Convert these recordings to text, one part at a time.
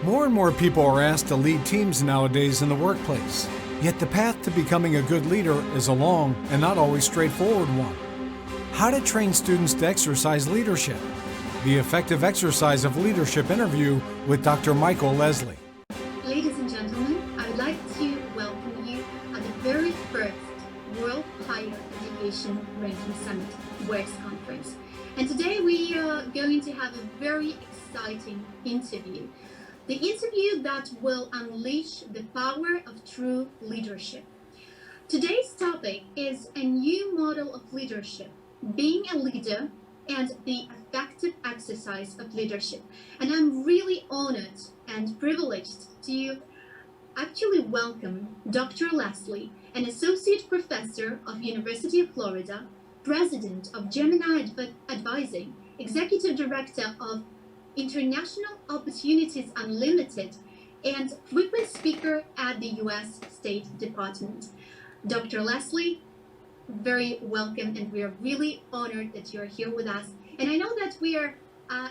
More and more people are asked to lead teams nowadays in the workplace. Yet the path to becoming a good leader is a long and not always straightforward one. How to train students to exercise leadership. The Effective Exercise of Leadership interview with Dr. Michael Leslie. Ladies and gentlemen, I would like to welcome you at the very first World Higher Education Ranking Summit, WERS Conference. And today we are going to have a very exciting interview. The interview that will unleash the power of true leadership. Today's topic is a new model of leadership, being a leader and the effective exercise of leadership. And I'm really honored and privileged to actually welcome Dr. Leslie, an associate professor of University of Florida, president of Gemini Advising, executive director of International Opportunities Unlimited, and frequent speaker at the U.S. State Department. Dr. Leslie, very welcome, and we are really honored that you're here with us. And I know that we are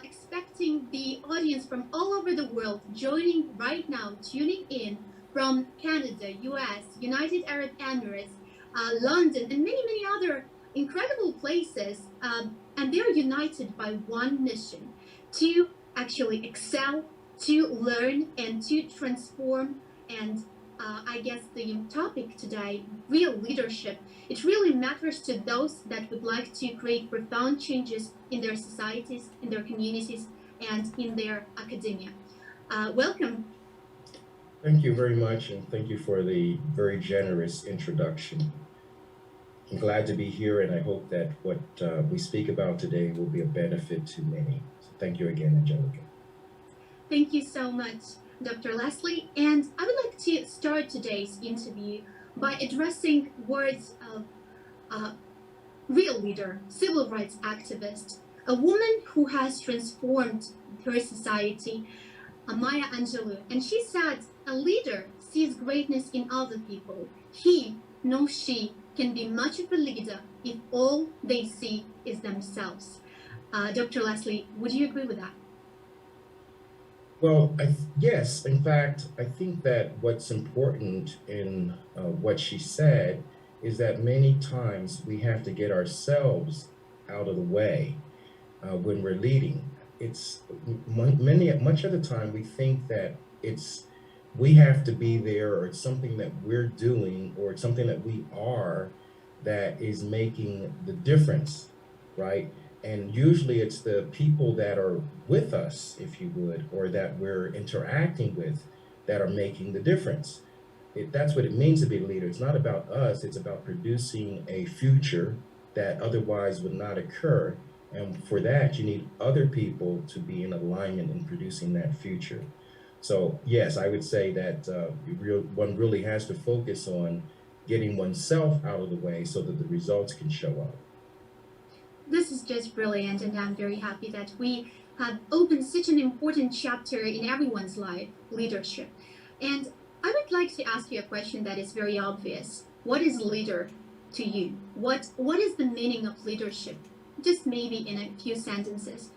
expecting the audience from all over the world joining right now, tuning in from Canada, U.S., United Arab Emirates, London, and many, many other incredible places. And they're united by one mission: to actually excel, to learn, and to transform. And I guess the topic today, real leadership, it really matters to those that would like to create profound changes in their societies, in their communities, and in their academia. Welcome. Thank you very much, and thank you for the very generous introduction. I'm glad to be here, and I hope that what we speak about today will be a benefit to many. So thank you again, Angelika. Thank you so much, Dr. Leslie. And I would like to start today's interview by addressing words of a real leader, civil rights activist, a woman who has transformed her society, Maya Angelou. And she said, a leader sees greatness in other people. He, no she, can be much of a leader if all they see is themselves. Dr. Leslie, would you agree with that? Well, yes. In fact, I think that what's important in what she said is that many times we have to get ourselves out of the way when we're leading. It's much of the time we think that we have to be there, or it's something that we're doing, or it's something that we are that is making the difference, right? And usually it's the people that are with us, if you would, or that we're interacting with that are making the difference. That's what it means to be a leader. It's not about us, it's about producing a future that otherwise would not occur. And for that, you need other people to be in alignment in producing that future. So yes, I would say that one really has to focus on getting oneself out of the way so that the results can show up. This is just brilliant, and I'm very happy that we have opened such an important chapter in everyone's life, leadership. And I would like to ask you a question that is very obvious. What is leader to you? What is the meaning of leadership? Just maybe in a few sentences.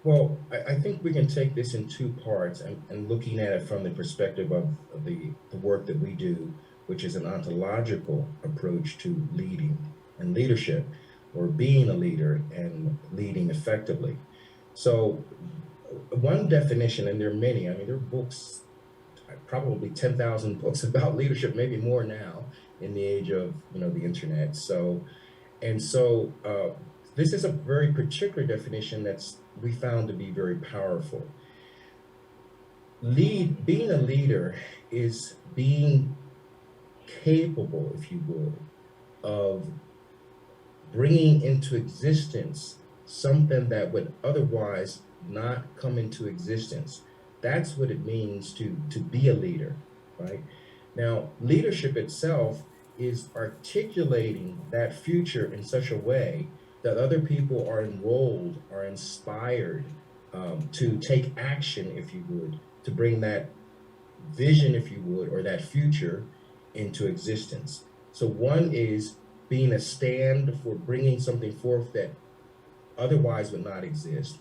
Well, I think we can take this in two parts, and looking at it from the perspective of the work that we do, which is an ontological approach to leading and leadership, or being a leader and leading effectively. So one definition, and there are many, I mean, there are books, probably 10,000 books about leadership, maybe more now in the age of, the internet. This is a very particular definition that's we found to be very powerful. Being a leader is being capable, if you will, of bringing into existence something that would otherwise not come into existence. That's what it means to be a leader, right? Now, leadership itself is articulating that future in such a way that other people are enrolled, are inspired to take action, if you would, to bring that vision, if you would, or that future into existence. So one is being a stand for bringing something forth that otherwise would not exist.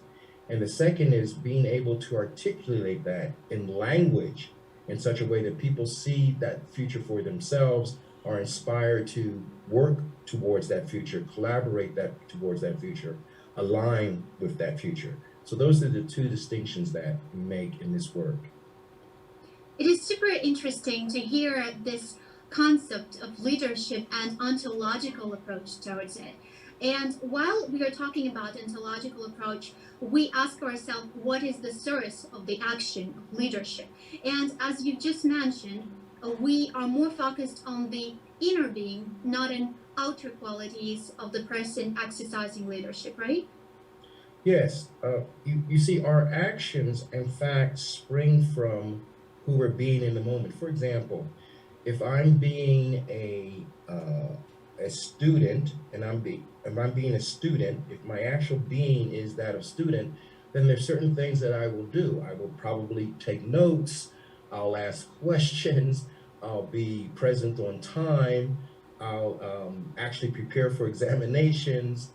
And the second is being able to articulate that in language in such a way that people see that future for themselves, are inspired to work towards that future, collaborate that towards that future, align with that future. So those are the two distinctions that we make in this work. It is super interesting to hear this concept of leadership and ontological approach towards it. And while we are talking about ontological approach, we ask ourselves what is the source of the action of leadership. And as you just mentioned, we are more focused on the inner being, not on outer qualities of the person exercising leadership, right? Yes, you see, our actions, in fact, spring from who we're being in the moment. For example, if I'm being a student, and if I'm being a student, if my actual being is that of student, then there's certain things that I will do. I will probably take notes. I'll ask questions. I'll be present on time. I'll actually prepare for examinations.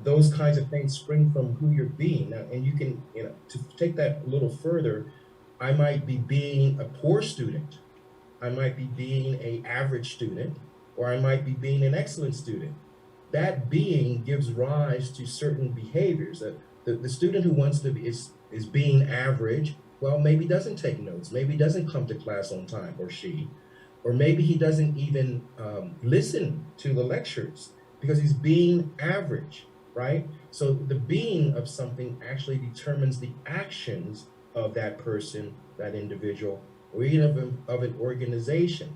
Those kinds of things spring from who you're being. Now, and you can, to take that a little further, I might be being a poor student. I might be being an average student, or I might be being an excellent student. That being gives rise to certain behaviors. The student who wants to be is being average, well, maybe doesn't take notes, maybe doesn't come to class on time, or she, or maybe he doesn't even listen to the lectures because he's being average, right? So the being of something actually determines the actions of that person, that individual, or even of an organization.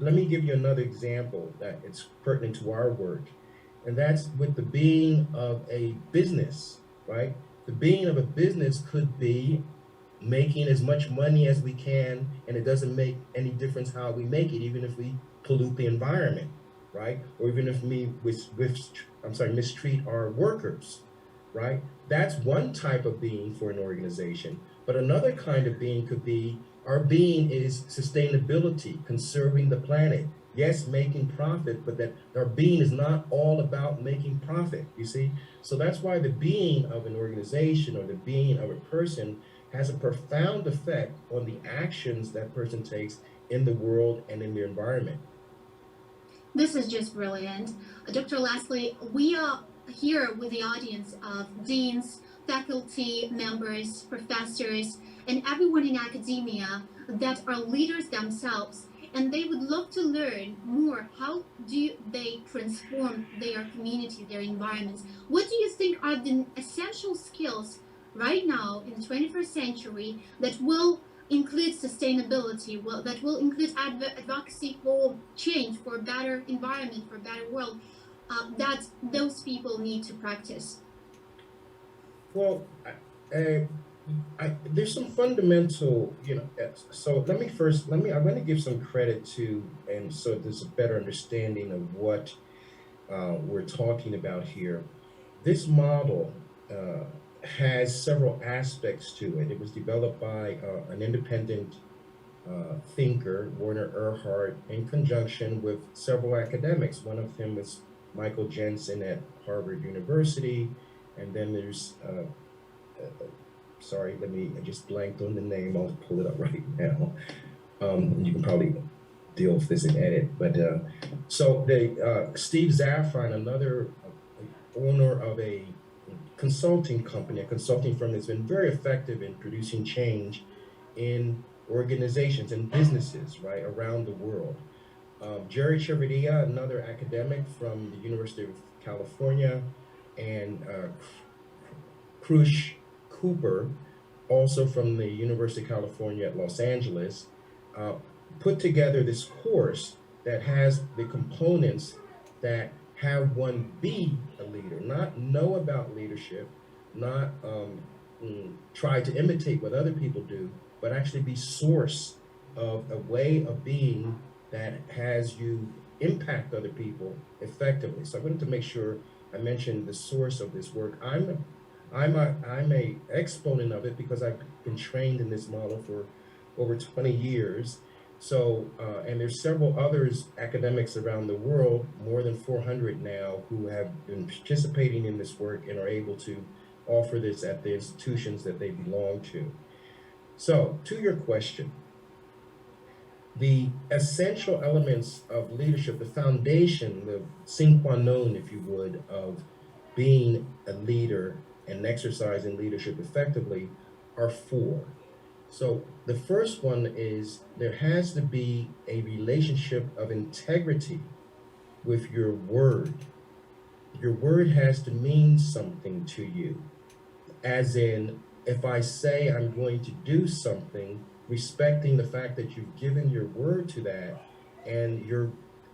Let me give you another example that it's pertinent to our work, and that's with the being of a business, right? The being of a business could be making as much money as we can, and it doesn't make any difference how we make it, even if we pollute the environment, right? Or even if mistreat our workers, right? That's one type of being for an organization. But another kind of being could be, our being is sustainability, conserving the planet. Yes, making profit, but that our being is not all about making profit, you see? So that's why the being of an organization or the being of a person has a profound effect on the actions that person takes in the world and in their environment. This is just brilliant. Dr. Leslie, we are here with the audience of deans, faculty members, professors, and everyone in academia that are leaders themselves, and they would love to learn more. How do they transform their community, their environments? What do you think are the essential skills right now in the 21st century that will include sustainability, that will include advocacy for change, for a better environment, for a better world, that those people need to practice? Well, there's some fundamental, so I'm going to give some credit to, and so there's a better understanding of what we're talking about here. This model has several aspects to it. It was developed by an independent thinker, Werner Erhard, in conjunction with several academics. One of them was Michael Jensen at Harvard University, and then there's sorry, I just blanked on the name. I'll pull it up right now. You can probably deal with this in edit. But so Steve Zaffron, another owner of a consulting company, a consulting firm that's been very effective in producing change in organizations and businesses, right, around the world. Jerry Cheverdia, another academic from the University of California, and Krush Cooper, also from the University of California at Los Angeles, put together this course that has the components that have one be a leader, not know about leadership, not try to imitate what other people do, but actually be source of a way of being that has you impact other people effectively. So I wanted to make sure I mentioned the source of this work. I'm a exponent of it because I've been trained in this model for over 20 years. So, and there's several others, academics around the world, more than 400 now, who have been participating in this work and are able to offer this at the institutions that they belong to. So, to your question, the essential elements of leadership, the foundation, the sine qua non, if you would, of being a leader and exercising leadership effectively are four. So the first one is there has to be a relationship of integrity with your word. Your word has to mean something to you. As in, if I say I'm going to do something, respecting the fact that you've given your word to that and you're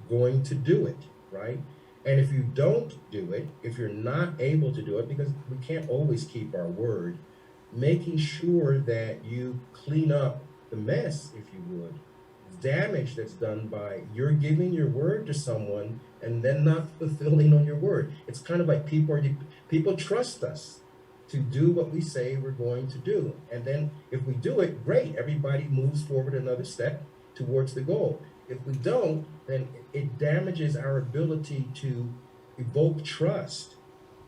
going to do it, right? And if you don't do it, if you're not able to do it, because we can't always keep our word, making sure that you clean up the mess, if you would, damage that's done by you're giving your word to someone and then not fulfilling on your word. It's kind of like people trust us to do what we say we're going to do. And then if we do it, great, everybody moves forward another step towards the goal. If we don't, then it damages our ability to evoke trust,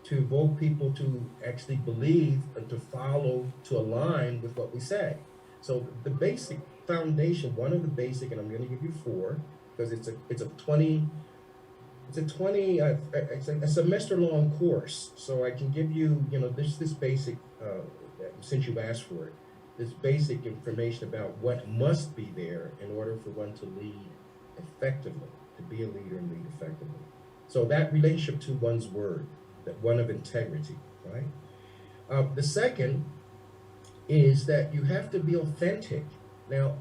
to evoke people to actually believe and to follow, to align with what we say. So the basic foundation, one of the basic, and I'm going to give you four, because it's a semester long course. So I can give you, this basic, since you asked for it, this basic information about what must be there in order for one to lead effectively, to be a leader and lead effectively. So that relationship to one's word, that one of integrity, right? The second is that you have to be authentic. Now,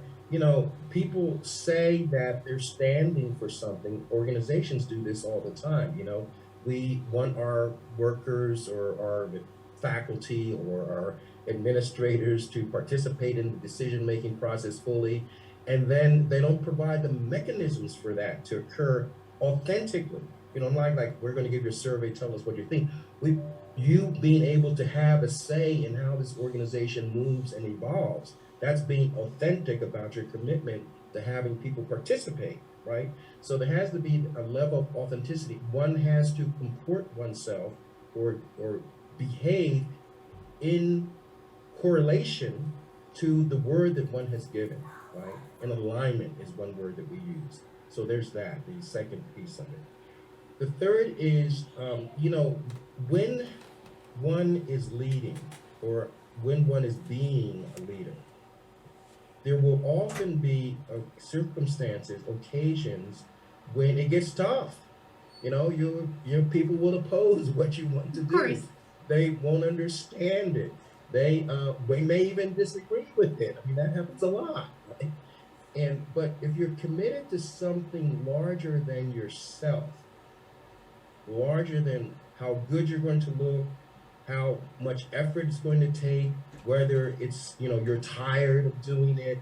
people say that they're standing for something. Organizations do this all the time. We want our workers or our faculty or our administrators to participate in the decision-making process fully, and then they don't provide the mechanisms for that to occur authentically. Like we're going to give you a survey, tell us what you think. You being able to have a say in how this organization moves and evolves, that's being authentic about your commitment to having people participate, right? So there has to be a level of authenticity. One has to comport oneself or behave in correlation to the word that one has given, right? And alignment is one word that we use. So there's that, the second piece of it. The third is, when one is leading or when one is being a leader, there will often be circumstances, occasions when it gets tough. Your people will oppose what you want to do. They won't understand it. They may even disagree with it. I mean, that happens a lot, right? But if you're committed to something larger than yourself, larger than how good you're going to look, how much effort it's going to take, whether it's, you're tired of doing it,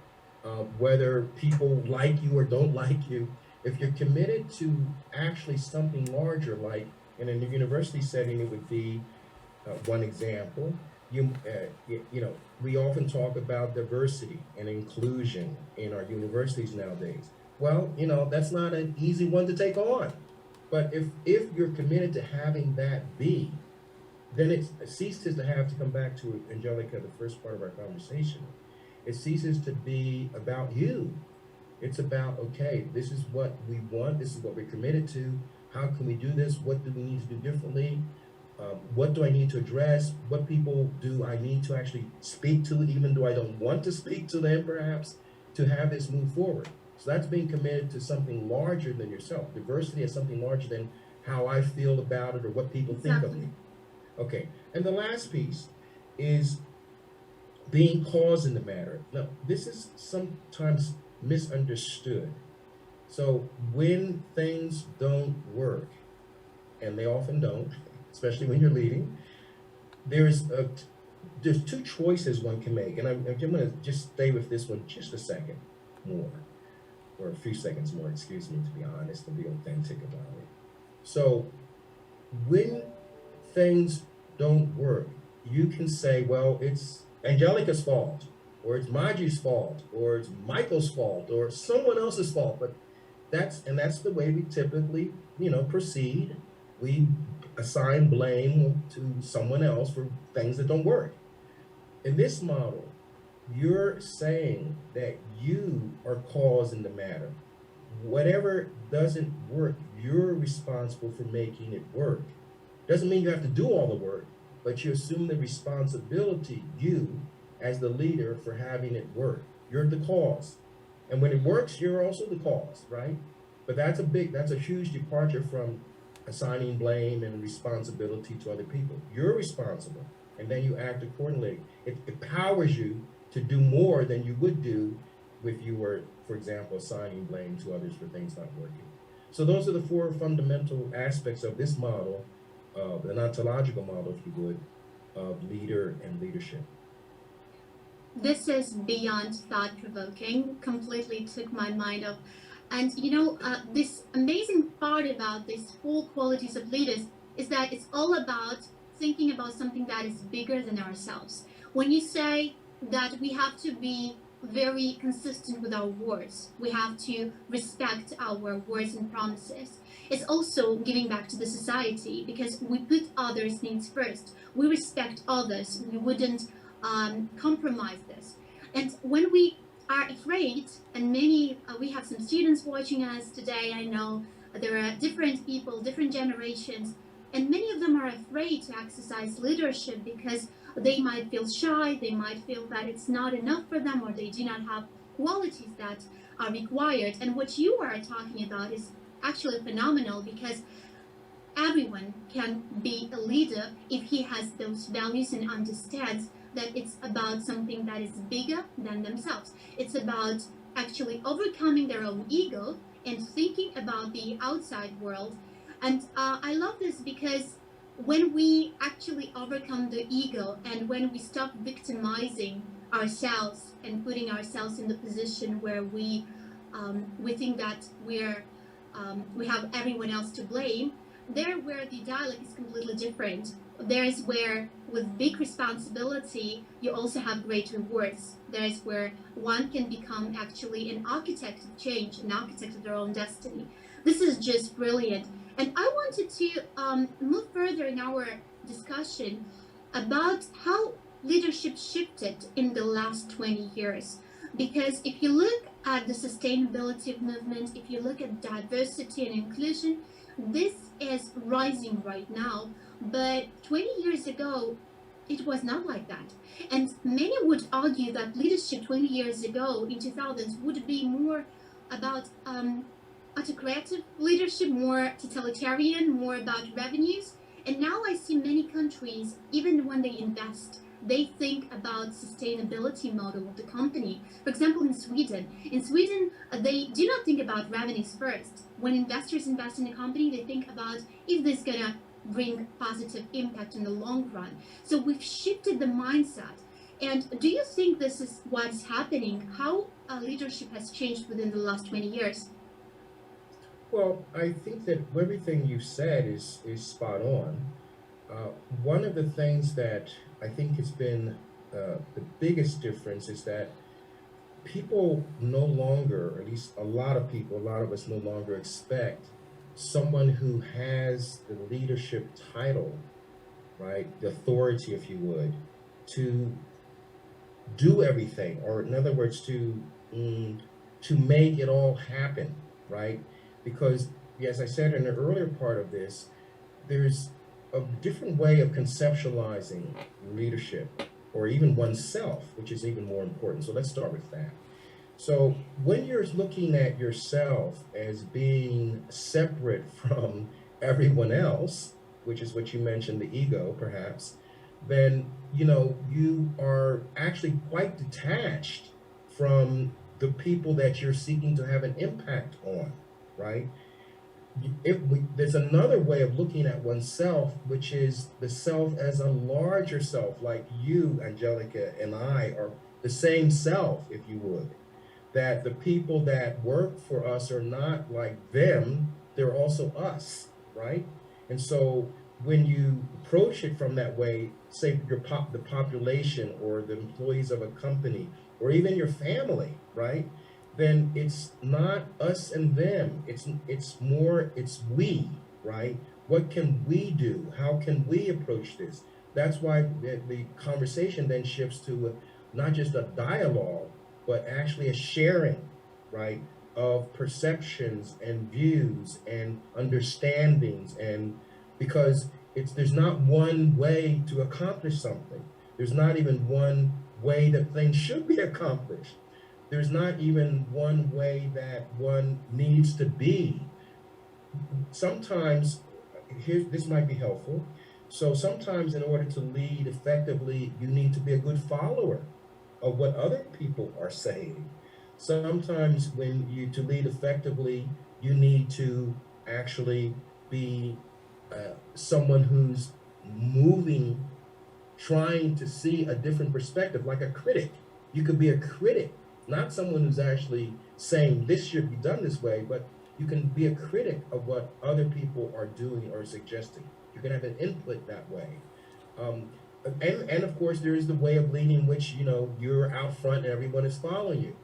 whether people like you or don't like you. If you're committed to actually something larger, like in a university setting, it would be one example. We often talk about diversity and inclusion in our universities nowadays. Well, that's not an easy one to take on. But if you're committed to having that be, then it ceases to have to come back to Angelika, the first part of our conversation. It ceases to be about you. It's about, okay, this is what we want. This is what we're committed to. How can we do this? What do we need to do differently? What do I need to address? What people do I need to actually speak to, even though I don't want to speak to them, perhaps, to have this move forward? So that's being committed to something larger than yourself. Diversity is something larger than how I feel about it or what people think of me. Okay, and the last piece is being cause in the matter. Now, this is sometimes misunderstood. So when things don't work, and they often don't, especially when you're leading, there's two choices one can make. And I'm going to just stay with this one just a second more, or a few seconds more, excuse me, to be honest and be authentic about it. So when things don't work, you can say, well, it's Angelika's fault, or it's Maji's fault, or it's Michael's fault, or someone else's fault. But that's the way we typically, proceed. We assign blame to someone else for things that don't work. In this model, you're saying that you are cause in the matter. Whatever doesn't work, you're responsible for making it work. Doesn't mean you have to do all the work, but you assume the responsibility, you as the leader, for having it work. You're the cause. And when it works, you're also the cause, right? But that's a huge departure from assigning blame and responsibility to other people. You're responsible, and then you act accordingly. It empowers you to do more than you would do if you were, for example, assigning blame to others for things not working. So those are the four fundamental aspects of this model, an ontological model, if you would, of leader and leadership. This is beyond thought-provoking, completely took my mind off. And this amazing part about these four qualities of leaders is that it's all about thinking about something that is bigger than ourselves. When you say that we have to be very consistent with our words, we have to respect our words and promises, it's also giving back to the society, because we put others' needs first. We respect others. We wouldn't compromise this. And when we are afraid, and we have some students watching us today, I know there are different people, different generations, and many of them are afraid to exercise leadership because they might feel shy, they might feel that it's not enough for them, or they do not have qualities that are required. And what you are talking about is actually phenomenal, because everyone can be a leader if he has those values and understands that it's about something that is bigger than themselves. It's about actually overcoming their own ego and thinking about the outside world. And I love this because when we actually overcome the ego, and when we stop victimizing ourselves and putting ourselves in the position where we think that we have everyone else to blame, there where the dialogue is completely different. There is where, with big responsibility, you also have great rewards. There is where one can become actually an architect of change, an architect of their own destiny. This is just brilliant. And I wanted to move further in our discussion about how leadership shifted in the last 20 years. Because if you look at the sustainability movement, if you look at diversity and inclusion, this is rising right now. But 20 years ago, it was not like that. And many would argue that leadership 20 years ago, in 2000s, would be more about autocratic leadership, more totalitarian, more about revenues. And now I see many countries, even when they invest, they think about sustainability model of the company. For example, in Sweden, they do not think about revenues first. When investors invest in a company, they think about if this is gonna bring positive impact in the long run. So we've shifted the mindset. And do you think this is what's happening? How leadership has changed within the last 20 years? Well, I think that everything you said is spot on. One of the things that I think has been the biggest difference is that people no longer, or at least a lot of us no longer expect someone who has the leadership title, right, the authority, if you would, to do everything, or in other words, to make it all happen, right? Because, as I said in the earlier part of this, there's a different way of conceptualizing leadership, or even oneself, which is even more important. So let's start with that. So when you're looking at yourself as being separate from everyone else, which is what you mentioned, the ego, perhaps, then, you are actually quite detached from the people that you're seeking to have an impact on, right? There's another way of looking at oneself, which is the self as a larger self, like you, Angelika, and I are the same self, if you would. That the people that work for us are not like them, they're also us, right? And so when you approach it from that way, say the population or the employees of a company, or even your family, right? Then it's not us and them, it's we, right? What can we do? How can we approach this? That's why the conversation then shifts to not just a dialogue, but actually a sharing, right, of perceptions and views and understandings. And because there's not one way to accomplish something. There's not even one way that things should be accomplished. There's not even one way that one needs to be. Sometimes, this might be helpful. So sometimes in order to lead effectively, you need to be a good follower of what other people are saying. Sometimes to lead effectively, you need to actually be someone who's moving, trying to see a different perspective, like a critic. You could be a critic, not someone who's actually saying this should be done this way, but you can be a critic of what other people are doing or suggesting. You can have an input that way. And of course, there is the way of leading, which, you're out front and everyone is following you.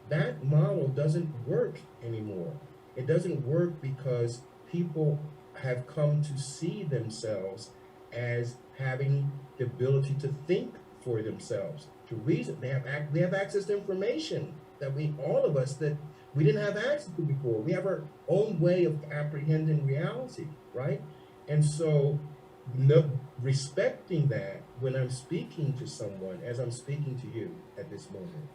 That model doesn't work anymore. It doesn't work because people have come to see themselves as having the ability to think for themselves, to reason. They have access to information that all of us, that we didn't have access to before. We have our own way of apprehending reality, right? And so, respecting that when I'm speaking to someone, as I'm speaking to you at this moment,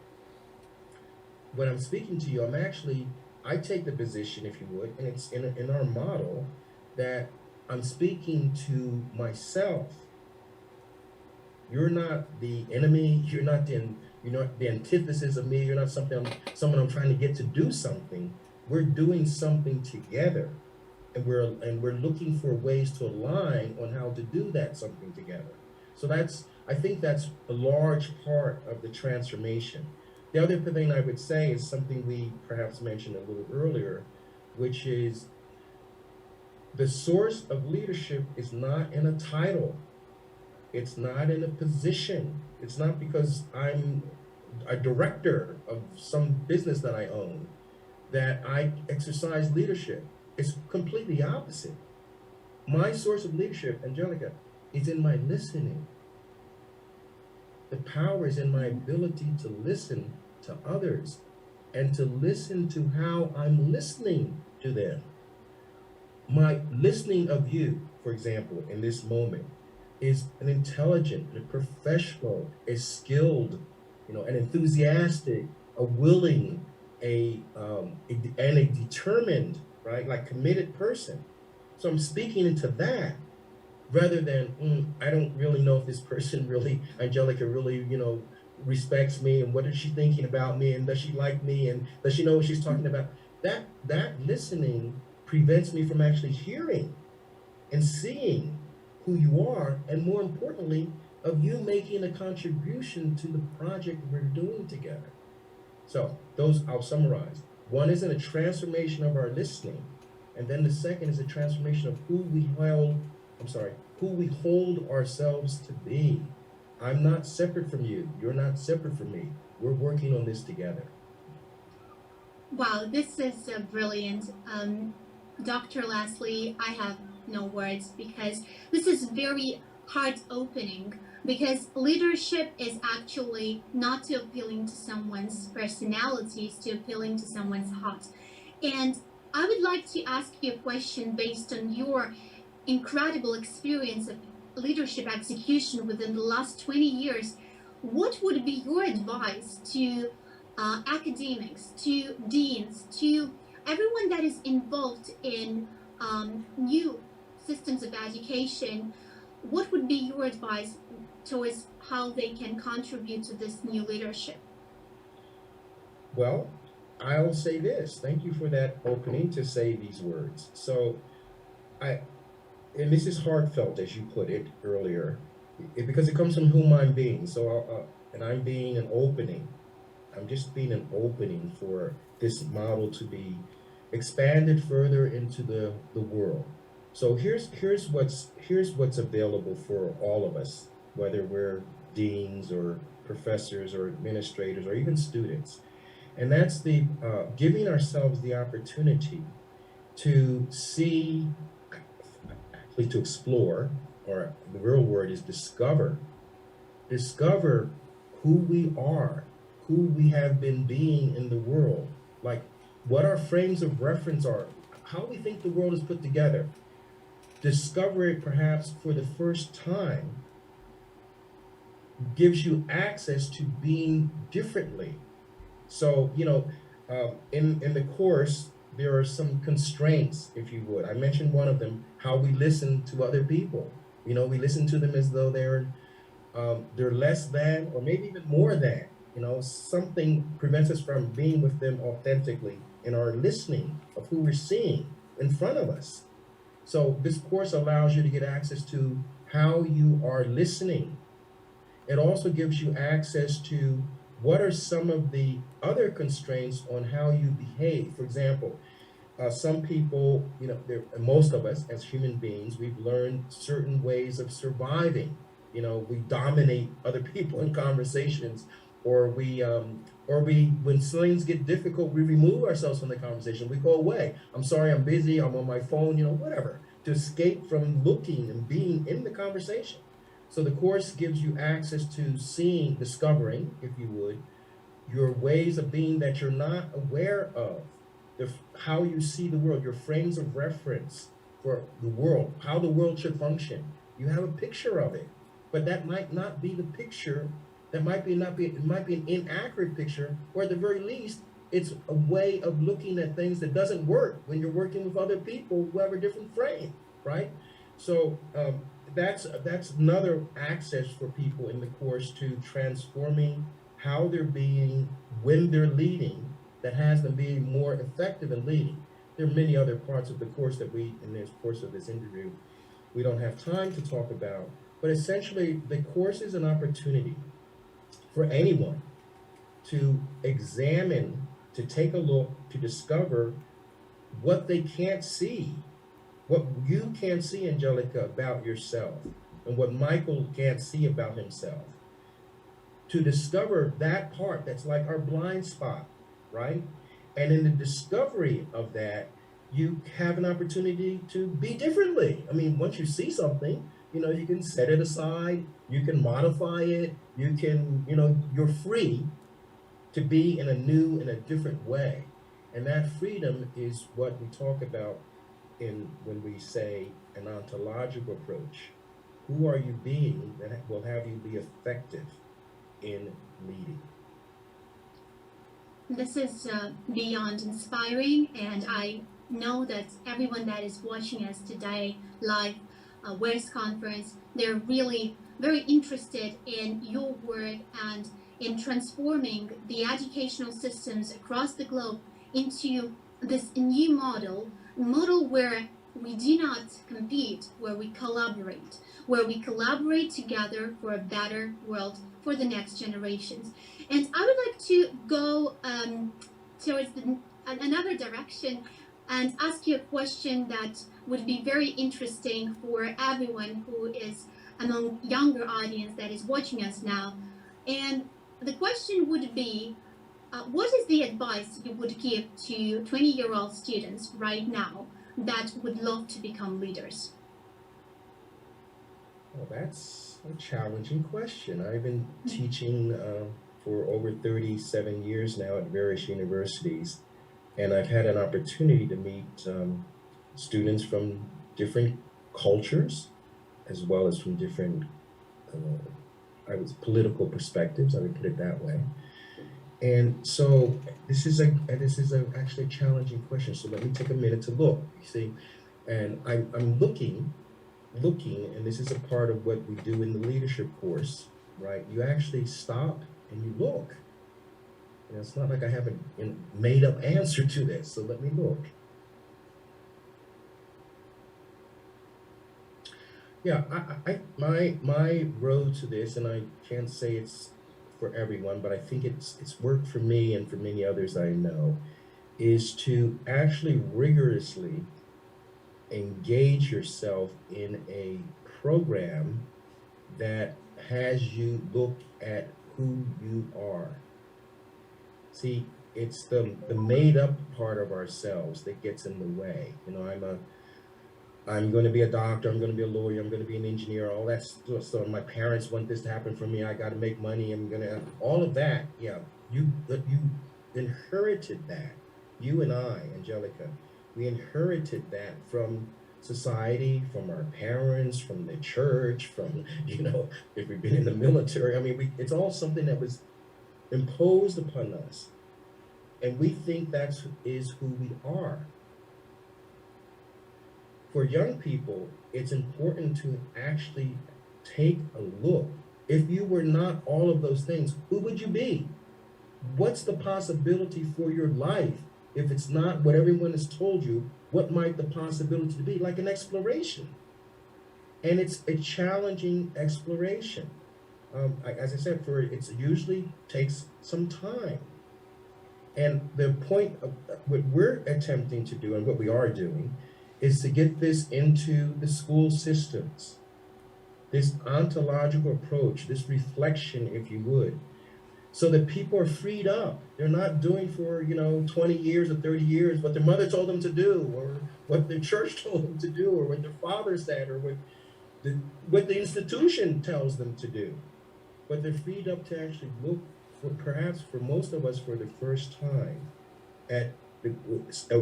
when I'm speaking to you, I take the position, if you would, and it's in our model, that I'm speaking to myself. You're not the enemy. You're not the antithesis of me. You're not someone I'm trying to get to do something. We're doing something together, and we're looking for ways to align on how to do that something together. So I think that's a large part of the transformation. The other thing I would say is something we perhaps mentioned a little earlier, which is the source of leadership is not in a title. It's not in a position. It's not because I'm a director of some business that I own that I exercise leadership. It's completely opposite. My source of leadership, Angelika, is in my listening. The power is in my ability to listen to others and to listen to how I'm listening to them. My listening of you, for example, in this moment, is an intelligent, a professional, a skilled, an enthusiastic, a willing, and a determined, right, like committed person. So I'm speaking into that rather than, I don't really know if this person really, Angelika really, respects me, and what is she thinking about me, and does she like me, and does she know what she's talking about? That listening prevents me from actually hearing and seeing who you are, and more importantly, of you making a contribution to the project we're doing together. So those, I'll summarize. One is in a transformation of our listening, and then the second is a transformation of who we hold ourselves to be. I'm not separate from you. You're not separate from me. We're working on this together. Wow, this is brilliant. Dr. Leslie, I have no words, because this is very heart-opening, because leadership is actually not to appealing to someone's personality, it's to appealing to someone's heart. And I would like to ask you a question based on your incredible experience of leadership execution within the last 20 years. What would be your advice to academics, to deans, to everyone that is involved in new systems of education? What would be your advice towards how they can contribute to this new leadership? Well, I will say this. Thank you for that opening to say these words. So and this is heartfelt, as you put it earlier, because it comes from whom I'm being. So, and I'm being an opening. I'm just being an opening for this model to be expanded further into the world. So here's what's available for all of us, whether we're deans or professors or administrators or even students, and that's the giving ourselves the opportunity to see to explore, or the real word is discover. Discover who we are, who we have been being in the world, like what our frames of reference are, how we think the world is put together. Discover it perhaps for the first time gives you access to being differently. So, in the course, there are some constraints, if you would. I mentioned one of them, how we listen to other people. We listen to them as though they're less than, or maybe even more than. Something prevents us from being with them authentically in our listening of who we're seeing in front of us. So this course allows you to get access to how you are listening. It also gives you access to what are some of the other constraints on how you behave. For example, some people, most of us as human beings, we've learned certain ways of surviving. We dominate other people in conversations, or when things get difficult, we remove ourselves from the conversation. We go away. I'm sorry, I'm busy, I'm on my phone, whatever, to escape from looking and being in the conversation. So the course gives you access to seeing, discovering, if you would, your ways of being that you're not aware of, how you see the world, your frames of reference for the world, how the world should function. You have a picture of it, but that might not be the picture. It might be an inaccurate picture, or at the very least, it's a way of looking at things that doesn't work when you're working with other people who have a different frame, right? So that's another access for people in the course to transforming how they're being when they're leading, that has them being more effective in leading. There are many other parts of the course that in the course of this interview, we don't have time to talk about, but essentially the course is an opportunity for anyone to examine, to take a look, to discover what they can't see, what you can't see, Angelika, about yourself, and what Michael can't see about himself. To discover that part that's like our blind spot, right? And in the discovery of that, you have an opportunity to be differently. I mean, once you see something, you can set it aside, you can modify it, you can, you're free to be in a different way. And that freedom is what we talk about when we say an ontological approach. Who are you being that will have you be effective in leading? This is beyond inspiring, and I know that everyone that is watching us today live WERS conference, they're really very interested in your work and in transforming the educational systems across the globe into this new model where we do not compete, where we collaborate together for a better world for the next generations. And I would like to go towards another direction and ask you a question that would be very interesting for everyone who is among younger audience that is watching us now. And the question would be, what is the advice you would give to 20-year-old students right now that would love to become leaders? Well, that's a challenging question. I've been teaching for over 37 years now at various universities, and I've had an opportunity to meet students from different cultures, as well as from different political perspectives, I would put it that way. And so this is actually a challenging question. So let me take a minute to look, you see, and I'm looking, and this is a part of what we do in the leadership course, right? You actually stop and you look. And it's not like I have a made up answer to this, so let me look. Yeah, my road to this, and I can't say it's for everyone, but I think it's worked for me and for many others I know, is to actually rigorously engage yourself in a program that has you look at who you are. See, it's the made up part of ourselves that gets in the way. I'm going to be a doctor, I'm going to be a lawyer, I'm going to be an engineer, all that stuff. So my parents want this to happen for me. I got to make money. I'm going to, all of that. Yeah. You inherited that. You and I, Angelica, we inherited that from society, from our parents, from the church, from, if we've been in the military. I mean, it's all something that was imposed upon us. And we think is who we are. For young people, it's important to actually take a look. If you were not all of those things, who would you be? What's the possibility for your life? If it's not what everyone has told you, what might the possibility be? Like an exploration. And it's a challenging exploration. As I said, it usually takes some time. And the point of what we're attempting to do and what we are doing is to get this into the school systems, this ontological approach, this reflection, if you would, so that people are freed up. They're not doing for, 20 years or 30 years what their mother told them to do, or what their church told them to do, or what their father said, or what the institution tells them to do. But they're freed up to actually look, perhaps for most of us for the first time,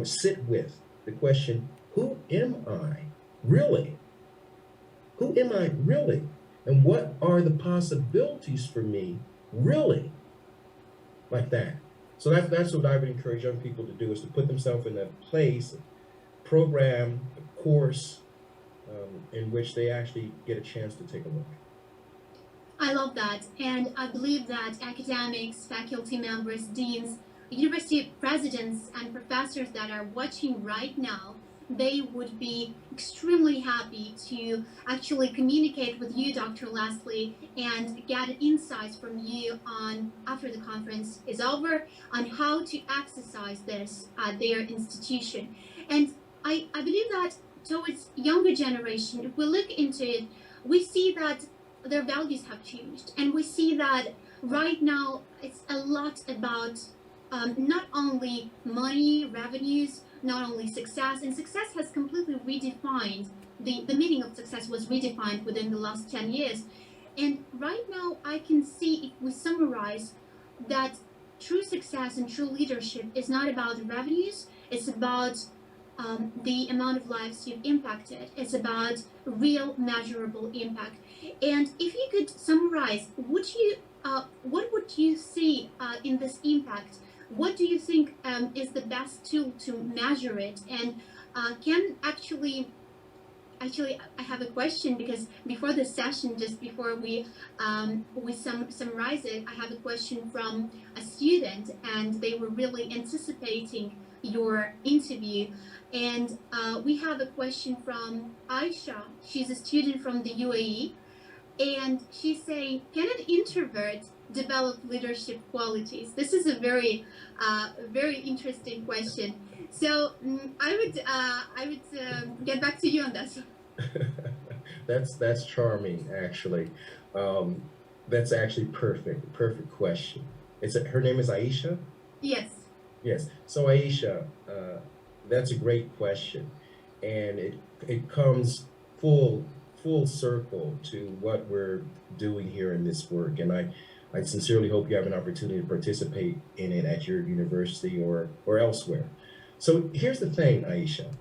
sit with the question, who am I really? Who am I really? And what are the possibilities for me really? Like that. So that's what I would encourage young people to do, is to put themselves in a place, a program, a course, in which they actually get a chance to take a look. I love that. And I believe that academics, faculty members, deans, university presidents, and professors that are watching right now, they would be extremely happy to actually communicate with you, Dr. Leslie, and get insights from you on, after the conference is over, on how to exercise this at their institution. And I believe that towards younger generation, if we look into it, we see that their values have changed. And we see that right now it's a lot about not only money, revenues, not only success, and success has completely redefined, the meaning of success was redefined within the last 10 years. And right now I can see, if we summarize, that true success and true leadership is not about revenues, it's about the amount of lives you've impacted. It's about real measurable impact. And if you could summarize, what would you see in this impact? What do you think is the best tool to measure it? And can actually, I have a question, because before the session, just before we summarize it, I have a question from a student, and they were really anticipating your interview. And we have a question from Aisha. She's a student from the UAE, and she's saying, can an introvert develop leadership qualities? This is a very interesting question. So I would get back to you on this. That's charming, actually. That's actually perfect question. Her name is Aisha? Yes. Yes. So Aisha, that's a great question, and it comes full circle to what we're doing here in this work. And I sincerely hope you have an opportunity to participate in it at your university or elsewhere. So here's the thing, Aisha.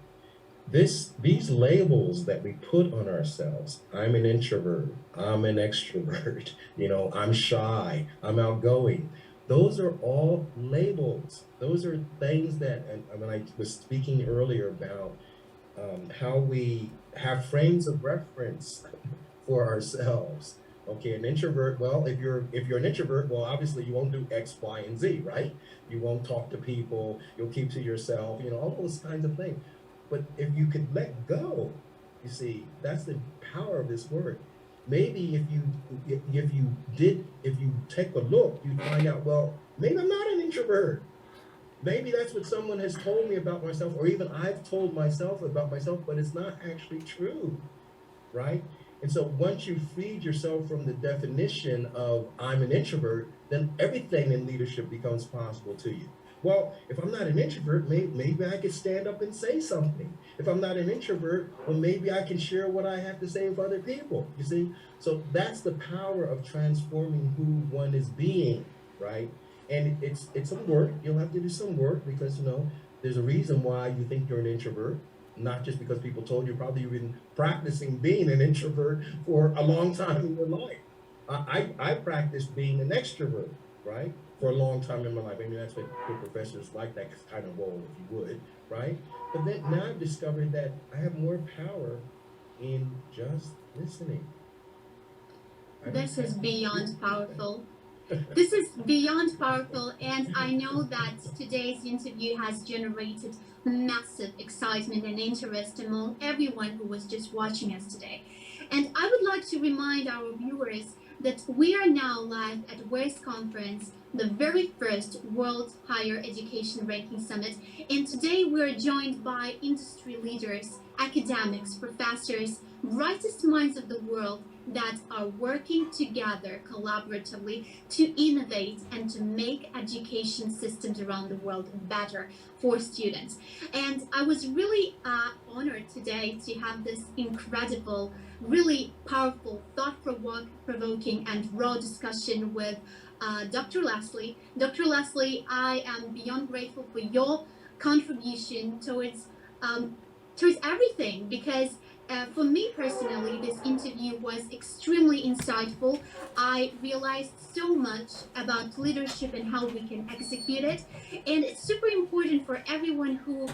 These labels that we put on ourselves, I'm an introvert, I'm an extrovert, I'm shy, I'm outgoing. Those are all labels. Those are things that, and when I was speaking earlier about how we have frames of reference for ourselves. Okay, an introvert, well, if you're an introvert, well, obviously you won't do X, Y, and Z, right? You won't talk to people, you'll keep to yourself, all those kinds of things. But if you could let go, you see, that's the power of this work. Maybe if you take a look, you find out, well, maybe I'm not an introvert. Maybe that's what someone has told me about myself, or even I've told myself about myself, but it's not actually true, right? And so once you freed yourself from the definition of I'm an introvert, then everything in leadership becomes possible to you. Well, if I'm not an introvert, maybe I could stand up and say something. If I'm not an introvert, well, maybe I can share what I have to say with other people. You see? So that's the power of transforming who one is being, right? And it's some work. You'll have to do some work because there's a reason why you think you're an introvert, not just because people told you. Probably you've been practicing being an introvert for a long time in your life. I practiced being an extrovert, right? For a long time in my life. I mean, that's what professors like, that kind of role, if you would, right? But then now I've discovered that I have more power in just listening. This is beyond powerful. This is beyond powerful, and I know that today's interview has generated massive excitement and interest among everyone who was just watching us today. And I would like to remind our viewers that we are now live at WERS Conference, the very first World Higher Education Ranking Summit. And today we're joined by industry leaders, academics, professors, brightest minds of the world that are working together collaboratively to innovate and to make education systems around the world better for students. And I was really honored today to have this incredible, really powerful, thought-provoking and raw discussion with Dr. Leslie. Dr. Leslie, I am beyond grateful for your contribution towards everything, because for me personally, this interview was extremely insightful. I realized so much about leadership and how we can execute it. And it's super important for everyone who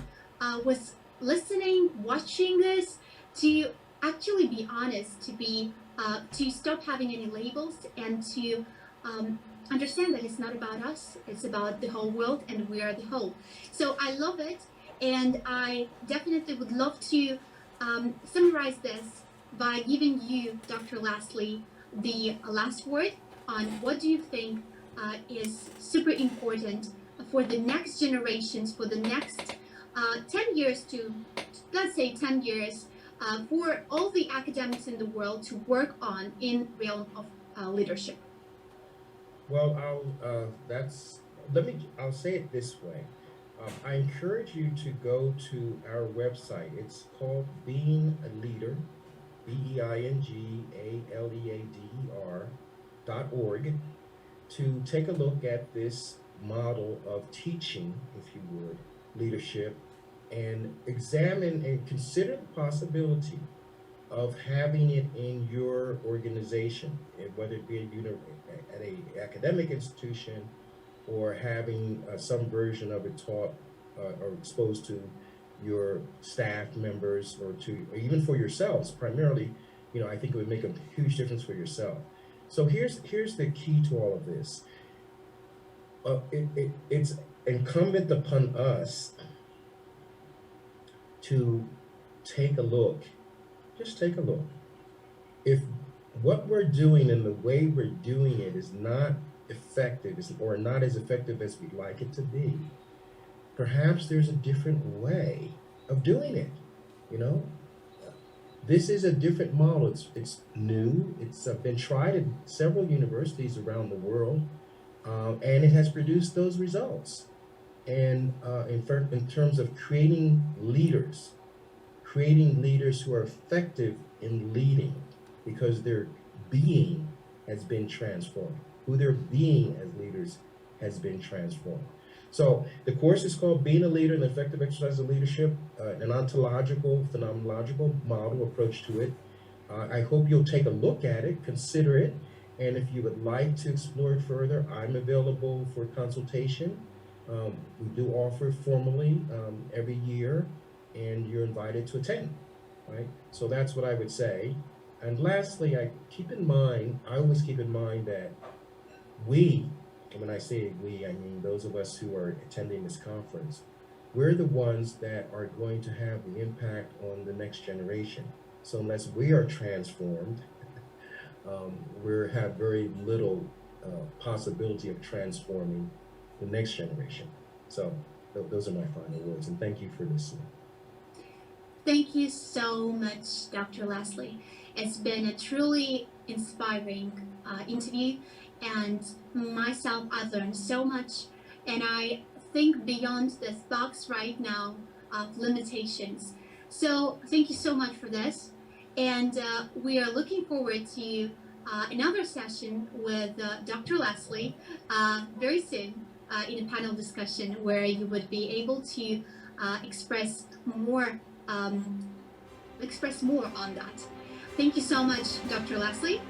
was listening, watching this, to actually be honest, to stop having any labels, and to understand that it's not about us, it's about the whole world, and we are the whole. So I love it, and I definitely would love to summarize this by giving you, Dr. Leslie, the last word on what do you think is super important for the next generations, for the next 10 years to, let's say 10 years, for all the academics in the world to work on in realm of leadership. Well, I'll say it this way. I encourage you to go to our website. It's called Being a Leader, BEINGALEADER.org, to take a look at this model of teaching, if you would, leadership, and examine and consider the possibility of having it in your organization, whether it be at an academic institution, or having some version of it taught or exposed to your staff members, or even for yourselves. Primarily, I think it would make a huge difference for yourself. So here's the key to all of this. It's incumbent upon us to take a look. Just take a look. If what we're doing and the way we're doing it is not effective, or not as effective as we'd like it to be, perhaps there's a different way of doing it. This is a different model. It's new. It's been tried at several universities around the world, and it has produced those results. And in terms of creating leaders who are effective in leading, because their being has been transformed. Who they're being as leaders has been transformed. So the course is called Being a Leader, an Effective Exercise of Leadership, an ontological, phenomenological model approach to it. I hope you'll take a look at it, consider it, and if you would like to explore it further, I'm available for consultation. We do offer formally every year, and you're invited to attend, right? So that's what I would say. And lastly, I always keep in mind that we, and when I say we, I mean those of us who are attending this conference, we're the ones that are going to have the impact on the next generation. So unless we are transformed, we have very little possibility of transforming the next generation. So those are my final words, and thank you for listening. Thank you so much, Dr. Leslie. It's been a truly inspiring interview, and myself, I've learned so much, and I think beyond this box right now of limitations. So thank you so much for this. And we are looking forward to another session with Dr. Leslie very soon in a panel discussion where you would be able to express more on that. Thank you so much, Dr. Leslie.